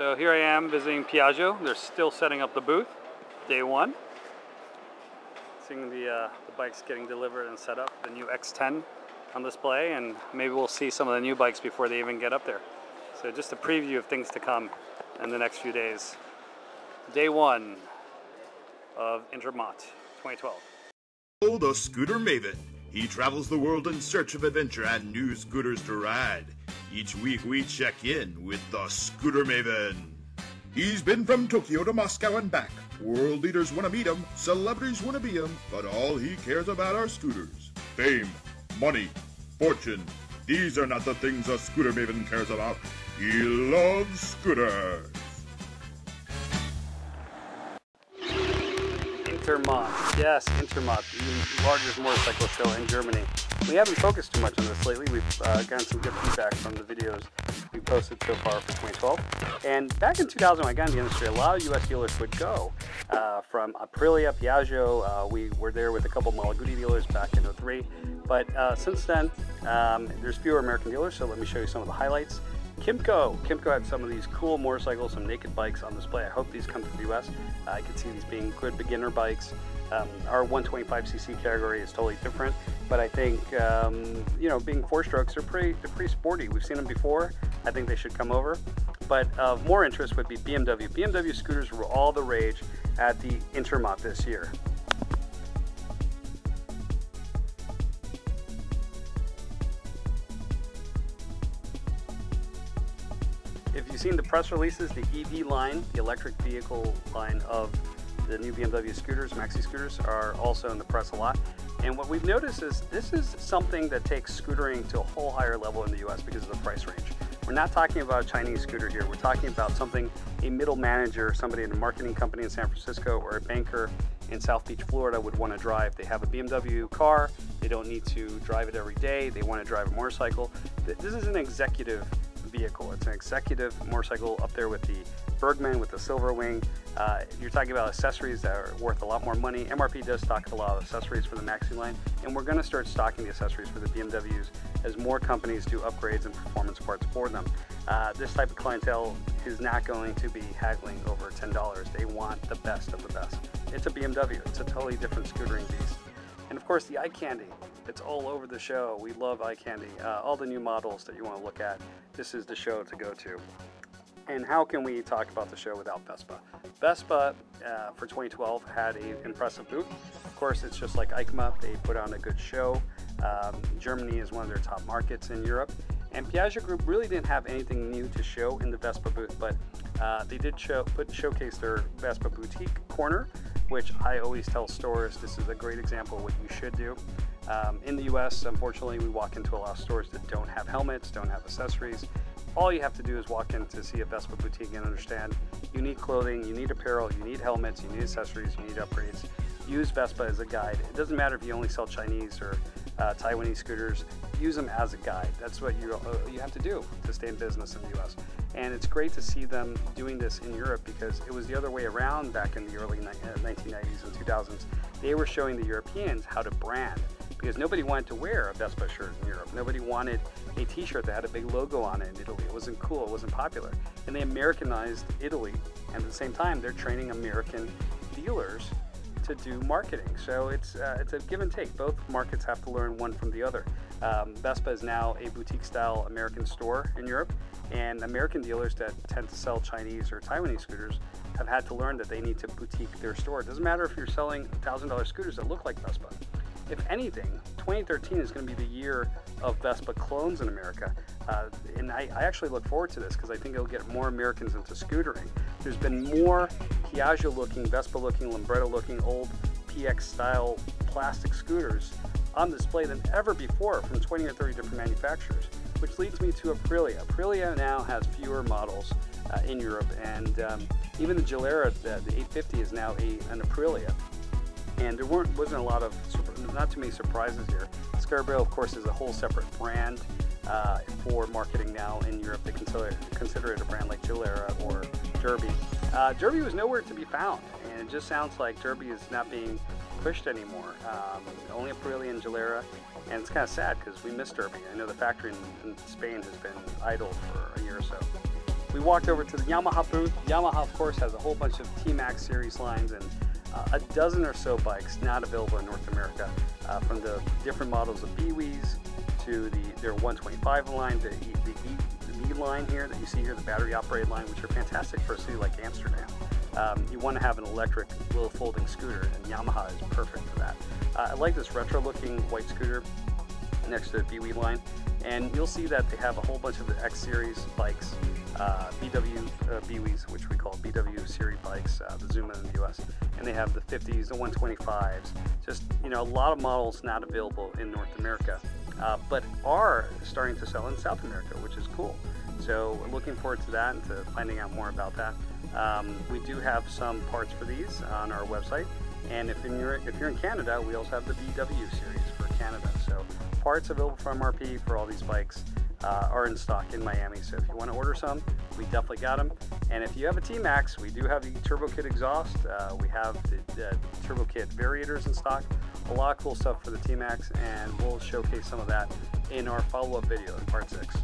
So here I am visiting Piaggio. They're still setting up the booth, day one. Seeing the bikes getting delivered and set up, the new X10 on display, and maybe we'll see some of the new bikes before they even get up there. So just a preview of things to come in the next few days. Day one of Intermot 2012. Oh, the scooter maven. He travels the world in search of adventure and new scooters to ride. Each week we check in with the scooter maven. He's been from Tokyo to Moscow and back. World leaders want to meet him, celebrities want to be him, but all he cares about are scooters. Fame, money, fortune. These are not the things a scooter maven cares about. He loves scooters. Intermot, yes, Intermot, the largest motorcycle show in Germany. We haven't focused too much on this lately. We've gotten some good feedback from the videos we posted so far for 2012. And back in 2000, when I got in the industry, a lot of U.S. dealers would go from Aprilia, Piaggio. We were there with a couple Malagudi dealers back in 03. But since then, there's fewer American dealers, so let me show you some of the highlights. Kymco had some of these cool motorcycles, some naked bikes on display. I hope these come to the U.S. I could see these being good beginner bikes. Our 125cc category is totally different, but I think being four strokes, they're pretty sporty. We've seen them before. I think they should come over. But of more interest would be BMW. BMW scooters were all the rage at the Intermot this year. If you've seen the press releases, the EV line, the electric vehicle line of the new BMW scooters, maxi-scooters, are also in the press a lot. And what we've noticed is this is something that takes scootering to a whole higher level in the US because of the price range. We're not talking about a Chinese scooter here. We're talking about something a middle manager, somebody in a marketing company in San Francisco or a banker in South Beach, Florida would want to drive. They have a BMW car. They don't need to drive it every day. They want to drive a motorcycle. This is an executive vehicle. It's an executive motorcycle up there with the Bergman with the silver wing. You're talking about accessories that are worth a lot more money. MRP does stock a lot of accessories for the Maxi line, and we're going to start stocking the accessories for the BMWs as more companies do upgrades and performance parts for them. This type of clientele is not going to be haggling over $10. They want the best of the best. It's a BMW. It's a totally different scootering beast. And of course the eye candy. It's all over the show. We love eye candy. All the new models that you want to look at, this is the show to go to. And how can we talk about the show without Vespa? Vespa for 2012 had an impressive booth. Of course, it's just like EICMA. They put on a good show. Germany is one of their top markets in Europe. And Piaggio Group really didn't have anything new to show in the Vespa booth, but they did showcase their Vespa boutique corner, which I always tell stores this is a great example of what you should do. In the US, unfortunately, we walk into a lot of stores that don't have helmets, don't have accessories. All you have to do is walk in to see a Vespa boutique and understand you need clothing, you need apparel, you need helmets, you need accessories, you need upgrades. Use Vespa as a guide. It doesn't matter if you only sell Chinese or Taiwanese scooters. Use them as a guide. That's what you have to do to stay in business in the US. And it's great to see them doing this in Europe because it was the other way around back in the early 1990s and 2000s. They were showing the Europeans how to brand because nobody wanted to wear a Vespa shirt in Europe. Nobody wanted a t-shirt that had a big logo on it in Italy. It wasn't cool, it wasn't popular. And they Americanized Italy, and at the same time, they're training American dealers to do marketing. So it's a give and take. Both markets have to learn one from the other. Vespa is now a boutique-style American store in Europe, and American dealers that tend to sell Chinese or Taiwanese scooters have had to learn that they need to boutique their store. It doesn't matter if you're selling $1,000 scooters that look like Vespa. If anything, 2013 is going to be the year of Vespa clones in America. And I actually look forward to this because I think it'll get more Americans into scootering. There's been more Piaggio-looking, Vespa-looking, Lambretta-looking, old PX-style plastic scooters on display than ever before from 20 or 30 different manufacturers, which leads me to Aprilia. Aprilia now has fewer models in Europe, and even the Gilera, the 850 is now an Aprilia. And there wasn't a lot of, not too many surprises here. Scarabeo, of course, is a whole separate brand for marketing now in Europe. They consider it a brand like Gilera or Derby. Derby was nowhere to be found, and it just sounds like Derby is not being pushed anymore. Only Aprilia and Gilera, and it's kind of sad because we miss Derby. I know the factory in Spain has been idle for a year or so. We walked over to the Yamaha booth. Yamaha, of course, has a whole bunch of T-Max series lines and a dozen or so bikes not available in North America, from the different models of Biwis to their 125 line, the E line here that you see here, the battery operated line, which are fantastic for a city like Amsterdam. You want to have an electric little folding scooter, and Yamaha is perfect for that. I like this retro looking white scooter next to the Biwi line, and you'll see that they have a whole bunch of the X series bikes, BW Biwis, which we call BW series bikes, the Zuma in the US, and they have the 50s, the 125s, just, you know, a lot of models not available in North America, but are starting to sell in South America, which is cool. So we're looking forward to that and to finding out more about that. We do have some parts for these on our website, and if you're in Canada, we also have the BW series for Canada. So parts available from MRP for all these bikes are in stock in Miami. So if you want to order some, we definitely got them. And if you have a T-Max, we do have the Turbo Kit exhaust. We have the Turbo Kit variators in stock. A lot of cool stuff for the T-Max, and we'll showcase some of that in our follow-up video in part 6.